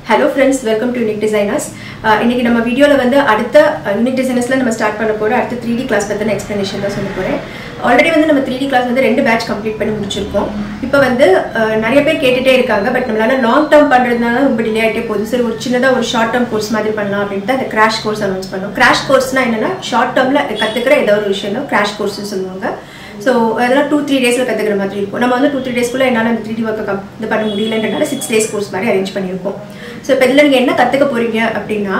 Hello friends, welcome to Unique Designers. இன்னைக்கு நம்ம வீடியோல வந்து அடுத்த Unique Designersல நம்ம ஸ்டார்ட் பண்ண போற அடுத்த 3D கிளாஸ் பத்தின எக்ஸ்பிளனேஷன் தான் சொல்ல போறேன். ஆல்ரெடி வந்து நம்ம 3D கிளாஸ் வந்து ரெண்டு பேட்ச் கம்ப்ளீட் பண்ணி முடிச்சிருக்கோம். இப்போ வந்து நிறைய பேர் கேட்டுட்டே இருக்காங்க, பட் நம்மளால லாங் டர்ம் பண்றதுனால ரொம்ப டிலே ஆயிட்டே போகுது. சரி, ஒரு சின்னதா ஒரு ஷார்ட் டர்ம் கோர்ஸ் மாதிரி பண்ணலாம் அப்படினு அந்த கிராஷ் கோர்ஸ் அனௌன்ஸ் பண்ணோம். கிராஷ் கோர்ஸ்னா என்னன்னா ஷார்ட் டர்ம்ல கத்துக்கிற ஏதோ ஒரு விஷயம் தான் கிராஷ் கோர்ஸ்னு சொல்லுவாங்க. ஸோ அதெல்லாம் 2-3 டேஸில் கற்றுக்கிற மாதிரி இருக்கும். நம்ம வந்து 2-3 டேஸ்க்குள்ளே என்னால் அந்த 3D ஒர்க்கை இது பண்ண முடியலன்றனால 6 days கோர்ஸ் மாதிரி அரேஞ்ச் பண்ணியிருக்கோம். ஸோ இப்போ இதில் நீங்கள் என்ன கற்றுக்க போகிறீங்க அப்படின்னா,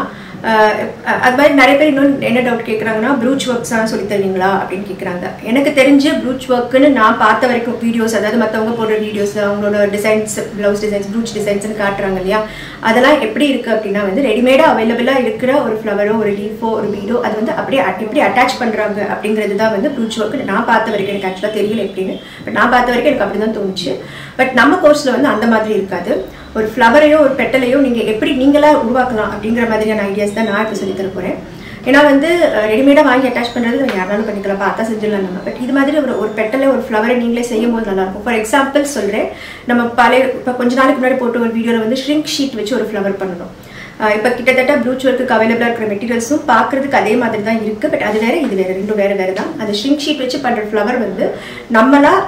அது மாதிரி நிறைய பேர் இன்னும் என்ன டவுட் கேட்குறாங்கன்னா, ப்ரூச் ஒர்க்ஸ்லாம் சொல்லி தருவீங்களா அப்படின்னு கேட்குறாங்க. எனக்கு தெரிஞ்சு ப்ரூச் ஒர்க்குன்னு நான் பார்த்த வரைக்கும் வீடியோஸ், அதாவது மற்றவங்க போடுற வீடியோஸ், அவங்களோட டிசைன்ஸ், ப்ளவுஸ் டிசைன்ஸ், ப்ரூச் டிசைன்ஸ்னு காட்டுறாங்க இல்லையா, அதெல்லாம் எப்படி இருக்குது அப்படின்னா வந்து ரெடிமேடாக அவைலபிளாக இருக்கிற ஒரு ஃப்ளவரோ ஒரு லீஃபோ ஒரு பீடோ அது வந்து அப்படியே எப்படி அட்டாச் பண்ணுறாங்க அப்படிங்கிறது தான் வந்து ப்ரூச் ஒர்க்கு நான் பார்த்த வரைக்கும். எனக்கு ஆக்சுவலாக தெரியல எப்படின்னு, பட் நான் பார்த்த வரைக்கும் எனக்கு அப்படி தான் தோணுச்சு. பட் நம்ம கோர்ஸில் வந்து அந்த மாதிரி இருக்காது. ஒரு ஃப்ளவரையோ ஒரு பெட்டலையோ நீங்கள் எப்படி நீங்களாக உருவாக்கலாம் அப்படிங்கிற மாதிரியான ஐடியாஸ் தான் நான் இப்போ சொல்லி தர போகிறேன். ஏன்னா வந்து ரெடிமேடாக வாங்கி அட்டாச் பண்ணுறது நம்ம யாராலும் பண்ணிக்கலாம், பார்த்தா செஞ்சிடலாம் நம்ம. பட் இது மாதிரி ஒரு பெட்டலை ஒரு ஃப்ளவரை நீங்களே செய்யும் போது நல்லாயிருக்கும். ஃபார் எக்ஸாம்பிள் சொல்கிறேன், நம்ம இப்போ கொஞ்ச நாளைக்கு முன்னாடி போட்டு ஒரு வீடியோவில் வந்து ஷ்ரிங்க் ஷீட் வச்சு ஒரு ஃப்ளவர் பண்ணணும். இப்போ கிட்டத்தட்ட ப்ரூச் ஒர்க்குக்கு அவைலபிளாக இருக்கிற மெட்டீரியல்ஸும் பார்க்குறதுக்கு அதே மாதிரி தான் இருக்குது. பட் அது வேறு இது வேறு, ரெண்டும் வேறு தான். அந்த ஷ்ரிங்க் ஷீட் வச்சு பண்ணுற ஃப்ளவர் வந்து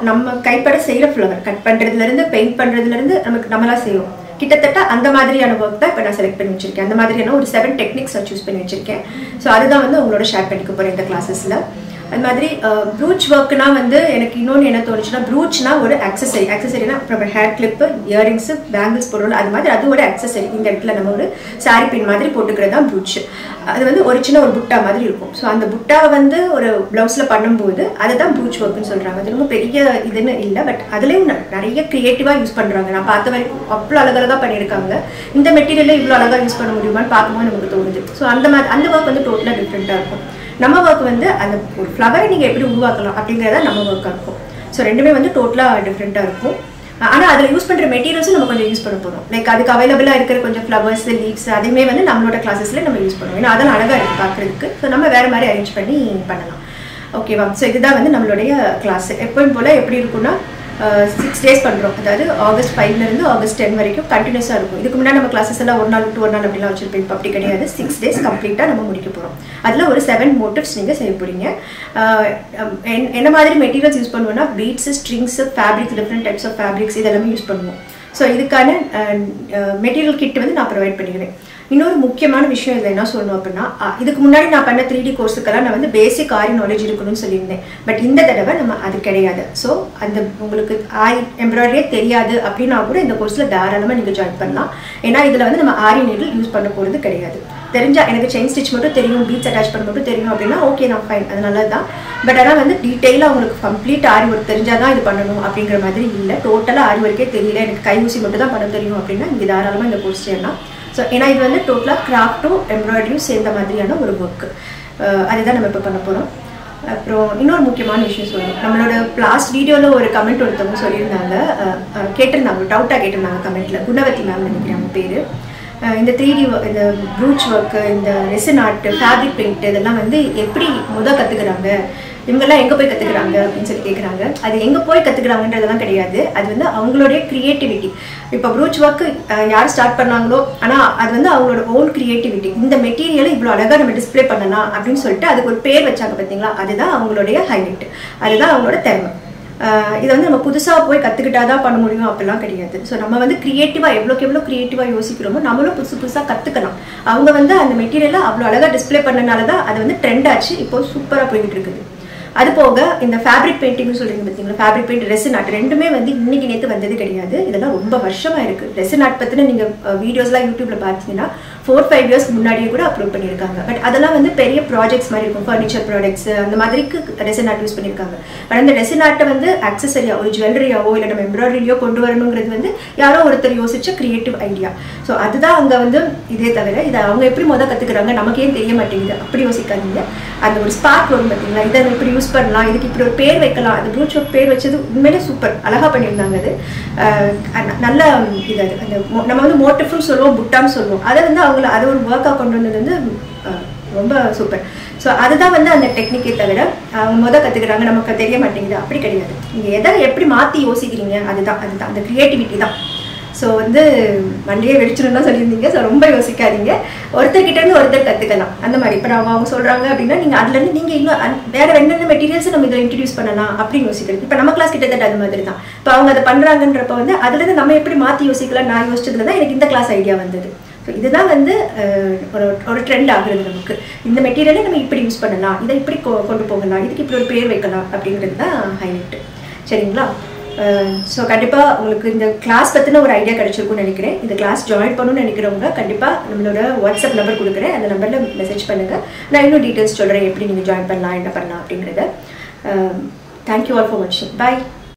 நம்ம கைப்பட செய்கிற ஃப்ளவர், கட் பண்ணுறதுலேருந்து பெயிண்ட் பண்ணுறதுலேருந்து நம்மளாக செய்வோம். கிட்டத்தட்ட அந்த மாதிரியான ஒர்க் தான் இப்போ நான் செலக்ட் பண்ணி வச்சிருக்கேன். அந்த மாதிரியான ஒரு 7 டெக்னிக்ஸ் நான் சூஸ் பண்ணி வச்சிருக்கேன். ஸோ அதுதான் வந்து உங்களோட ஷேர் பண்ணிக்க போகிறேன் இந்த கிளாஸஸில். அது மாதிரி ப்ரூச் ஒர்க்னா வந்து எனக்கு இன்னொன்று என்ன தோணுச்சுன்னா, ப்ரூச்னா ஒரு அக்சசரினா அப்புறம் ஹேர் கிளிப்பு, இயரிங்ஸு, பேங்கிள்ஸ் போடுறோம், அது மாதிரி அது ஒரு அக்சசரி. இந்த இடத்துல நம்ம ஒரு சாரி பின் மாதிரி போட்டுக்கிறது தான் ப்ரூச். அது வந்து ஒரு சின்ன ஒரு புட்டா மாதிரி இருக்கும். ஸோ அந்த புட்டாவை வந்து ஒரு ப்ளவுஸில் பண்ணும்போது அதை தான் ப்ரூச் ஒர்க்குன்னு சொல்கிறாங்க. அது ரொம்ப பெரிய இதுன்னு இல்லை, பட் அதுலேயும் நிறைய க்ரியேட்டிவாக யூஸ் பண்ணுறாங்க. நான் பார்த்த வரைக்கும் அவ்வளோ அழகாக தான் பண்ணியிருக்காங்க. இந்த மெட்டீரியலில் இவ்வளோ அழகாக யூஸ் பண்ண முடியுமான்னு பார்க்கும்போது நமக்கு தோணுது. ஸோ அந்த ஒர்க் வந்து டோட்டலாக டிஃப்ரெண்ட்டாக இருக்கும். நம்ம ஒர்க் வந்து அந்த ஒரு ஃப்ளவரை நீங்கள் எப்படி உருவாக்கலாம் அப்படிங்கிறத நம்ம ஒர்க்காக இருக்கும். ஸோ ரெண்டுமே வந்து டோட்டலாக டிஃப்ரெண்ட்டாக இருக்கும். ஆனால் அதில் யூஸ் பண்ணுற மெட்டீரியல்ஸும் நம்ம கொஞ்சம் யூஸ் பண்ண போகிறோம். லைக் அதுக்கு அவைலபிளாக இருக்கிற கொஞ்சம் ஃப்ளவர்ஸ், லீவ்ஸ் அதுவுமே வந்து நம்மளோட கிளாஸஸில் நம்ம யூஸ் பண்ணுவோம். ஏன்னா அதெல்லாம் அழகாக இருக்குது பார்க்குறதுக்கு. ஸோ நம்ம வேறு மாதிரி அரேஞ்ச் பண்ணி பண்ணலாம். ஓகேவா? ஸோ இதுதான் வந்து நம்மளுடைய கிளாஸ். எப்பவும் போல் எப்படி இருக்குன்னா 6 days பண்ணுறோம். அதாவது August 5 August 10 வரைக்கும் கண்டினியூஸாக இருக்கும். இதுக்கு முன்னாடி நம்ம கிளாஸஸ் எல்லாம் ஒரு நாள் விட்டு ஒரு நாள் அப்படிலாம் வச்சுருப்போம். இப்போ அப்படி கிடையாது. 6 days கம்ப்ளீட்டாக நம்ம முடிக்க போகிறோம். அதில் ஒரு 7 மோட்டிவ்ஸ் நீங்கள் செய்ய போகிறீங்க. என்ன மாதிரி மெட்டீரியல்ஸ் யூஸ் பண்ணுவோம்னா, beads, strings, fabrics, different types of fabrics இதெல்லாமே யூஸ் பண்ணுவோம். ஸோ இதுக்கான மெட்டீரியல் கிட் வந்து நான் ப்ரொவைட் பண்ணிக்கிறேன். இன்னொரு முக்கியமான விஷயம் இதில் என்ன சொல்லணும் அப்படின்னா, இதுக்கு முன்னாடி நான் பண்ண 3D கோர்ஸுக்கெல்லாம் நான் வந்து பேசிக் ஆரி நாலேஜ் இருக்கணும்னு சொல்லியிருந்தேன். பட் இந்த தடவை நம்ம அது கிடையாது. ஸோ அந்த உங்களுக்கு ஆரி எம்ப்ராய்டரியே தெரியாது அப்படின்னா கூட இந்த கோர்ஸில் தாராளமாக நீங்கள் ஜாயின் பண்ணலாம். ஏன்னா இதில் வந்து நம்ம ஆரி நீடில் யூஸ் பண்ண போகிறது கிடையாது. தெரிஞ்சால் எனக்கு செயின் ஸ்டிச் மட்டும் தெரியும், பீட்ஸ் அட்டாச் பண்ண மட்டும் தெரியும் அப்படின்னா ஓகே, நான் ஃபைன், அது நல்லது தான். பட் ஆனால் வந்து டீட்டெயிலாக உங்களுக்கு கம்ப்ளீட் ஆரி ஒர்க் தெரிஞ்சால் தான் இது பண்ணணும் அப்படிங்கிற மாதிரி இல்லை. டோட்டலாக ஆரி ஒர்க்கே தெரியல, எனக்கு கை ஊசி மட்டும் தான் பண்ண தெரியும் அப்படின்னா இங்கே தாராளமாக இந்த கோர்ஸ் செய்யலாம். ஸோ ஏன்னா இது வந்து டோட்டலாக கிராஃப்ட்டும் எம்ப்ராய்டரியும் சேர்ந்த மாதிரியான ஒரு ஒர்க்கு. அதுதான் நம்ம இப்போ பண்ண போகிறோம். அப்புறம் இன்னொரு முக்கியமான விஷயம் சொல்லணும். நம்மளோட லாஸ்ட் வீடியோவில் ஒரு கமெண்ட் ஒருத்தவங்க சொல்லியிருந்தாங்க, கேட்டிருந்தாங்க, டவுட்டாக கேட்டிருந்தாங்க கமெண்ட்டில். குணவதி மேம் நினைக்கிறேன் அவங்க பேர். இந்த 3D இந்த ப்ரூச் ஒர்க்கு, இந்த ரெசின் ஆர்ட், ஃபேப்ரிக் பெயிண்ட் இதெல்லாம் வந்து எப்படி கற்றுக்குறாங்க, இவங்கெல்லாம் எங்கே போய் கற்றுக்குறாங்க அப்படின்னு சொல்லி கேட்குறாங்க. அது எங்கே போய் கற்றுக்குறாங்கன்றதெல்லாம் கிடையாது. அது வந்து அவங்களுடைய க்ரியேட்டிவிட்டி. இப்போ ப்ரூச் ஒர்க்கு யார் ஸ்டார்ட் பண்ணாங்களோ, ஆனால் அது வந்து அவங்களோட ஓன் க்ரியேட்டிவிட்டி. இந்த மெட்டீரியலை இவ்வளோ அழகாக நம்ம டிஸ்பிளே பண்ணலாம் அப்படின்னு சொல்லிட்டு அதுக்கு ஒரு பேர் வச்சாங்க பார்த்தீங்களா, அதுதான் அவங்களுடைய ஹைலைட், அதுதான் அவங்களோட திறமை. இதை வந்து நம்ம புதுசாக போய் கற்றுக்கிட்டா தான் பண்ண முடியும் அப்படிலாம் கிடையாது. ஸோ நம்ம வந்து க்ரியேட்டிவாக எவ்வளோ க்ரியேட்டிவாக யோசிக்கிறோமோ நம்மளும் புதுசாக கற்றுக்கலாம். அவங்க வந்து அந்த மெட்டீரியலை அவ்வளோ அழகாக டிஸ்பிளே பண்ணனால தான் அது வந்து ட்ரெண்ட் ஆச்சு, இப்போ சூப்பராக போய்கிட்டு இருக்குது. அது போக இந்த ஃபேப்ரிக் பெயிண்டிங்னு சொல்கிறீங்க பார்த்தீங்களா, ஃபேப்ரிக் பெயிண்ட், ரெசின் ஆர்ட் ரெண்டுமே வந்து இன்னைக்கு நேற்று வந்தது கிடையாது. இதெல்லாம் ரொம்ப வருஷமாக இருக்குது. ரெசின் ஆர்ட் பற்றின நீங்கள் வீடியோஸ்லாம் யூடியூப்பில் பார்த்தீங்கன்னா 4-5 years முன்னாடியே கூட அப்லோட் பண்ணியிருக்காங்க. பட் அதெல்லாம் வந்து பெரிய ப்ராஜெக்ட்ஸ் மாதிரி இருக்கும், ஃபர்னிச்சர் ப்ராடக்ட்ஸ் அந்த மாதிரிக்கு ரெசின் ஆர்ட் யூஸ் பண்ணியிருக்காங்க. பட் அந்த ரெசின் ஆர்ட்டை வந்து அக்சசரியாக ஒரு ஜுவல்லரியாவோ இல்லை நம்ம எம்ப்ராய்டரிலையோ கொண்டு வரணுங்கிறது வந்து யாரோ ஒருத்தர் யோசிச்ச கிரியேட்டிவ் ஐடியா. ஸோ அதுதான் அங்கே வந்து இதே தவிர இதை அவங்க எப்படி கற்றுக்குறாங்க நமக்கு ஏன் தெரிய மாட்டேங்குது அப்படி யோசிக்காதீங்க. அந்த ஒரு ஸ்பார்க் வரும் பார்த்தீங்களா, இதை இப்படி யூஸ் பண்ணலாம், இதுக்கு இப்படி ஒரு பேர் வைக்கலாம். அது ப்ரூச் ஒர்க் பேர் வச்சது உண்மையிலே சூப்பர், அழகாக பண்ணியிருந்தாங்க. அது நல்ல இது. அது அந்த நம்ம வந்து மோட்டிவ்னு சொல்லுவோம், புட்டான்னு சொல்லுவோம். அதை வந்து அது ஒரு ஒர்க்காக கொண்டு வந்தது வந்து ரொம்ப சூப்பர். ஸோ அதுதான் வந்து அந்த டெக்னிக்கே தவிர அவங்க கற்றுக்குறாங்க நமக்கு தெரிய மாட்டேங்குது அப்படி கிடையாது. நீங்கள் எதை எப்படி மாற்றி யோசிக்கிறீங்க அதுதான் அந்த க்ரியேட்டிவிட்டி தான். ஸோ வந்து மண்டையே வெடிச்சிடும் தான் சொல்லியிருந்தீங்க. ஸோ ரொம்ப யோசிக்காதீங்க, ஒருத்தர்கிட்டேருந்து ஒருத்தர் கற்றுக்கலாம். அந்த மாதிரி இப்போ அவங்க சொல்கிறாங்க அப்படின்னா நீங்கள் அதுலேருந்து நீங்கள் இன்னும் வேறு என்னென்ன மெட்டீரியல்ஸை நம்ம இதில் இன்ட்ரடியூஸ் பண்ணலாம் அப்படின்னு யோசிக்கிறது. இப்போ நம்ம கிளாஸ் கிட்டத்தட்ட அது மாதிரி தான். இப்போ அவங்க அதை பண்ணுறாங்கன்றப்ப வந்து அதுலேருந்து நம்ம எப்படி மாற்றி யோசிக்கலாம், நான் யோசிச்சதுல தான் எனக்கு இந்த கிளாஸ் ஐடியா வந்தது. ஸோ இதுதான் வந்து ஒரு ட்ரெண்ட் ஆகுறது நமக்கு. இந்த மெட்டீரியலை நம்ம இப்படி யூஸ் பண்ணலாம், இதை இப்படி கொண்டு போகலாம், இதுக்கு இப்படி ஒரு பேர் வைக்கலாம் அப்படிங்கிறது தான் ஹைலைட்டு. சரிங்களா? ஸோ கண்டிப்பாக உங்களுக்கு இந்த கிளாஸ் பற்றின ஒரு ஐடியா கிடச்சிருக்குன்னு நினைக்கிறேன். இந்த கிளாஸ் ஜாயின் பண்ணணும்னு நினைக்கிறவங்க கண்டிப்பாக நம்மளோட வாட்ஸ்அப் நம்பர் கொடுக்குறேன், அந்த நம்பரில் மெசேஜ் பண்ணுங்கள். நான் இன்னும் டீட்டெயில்ஸ் சொல்கிறேன் எப்படி நீங்கள் ஜாயின் பண்ணலாம், என்ன பண்ணலாம் அப்படிங்கிறத. தேங்க்யூ ஆல் ஃபார் வாட்சிங். பாய்.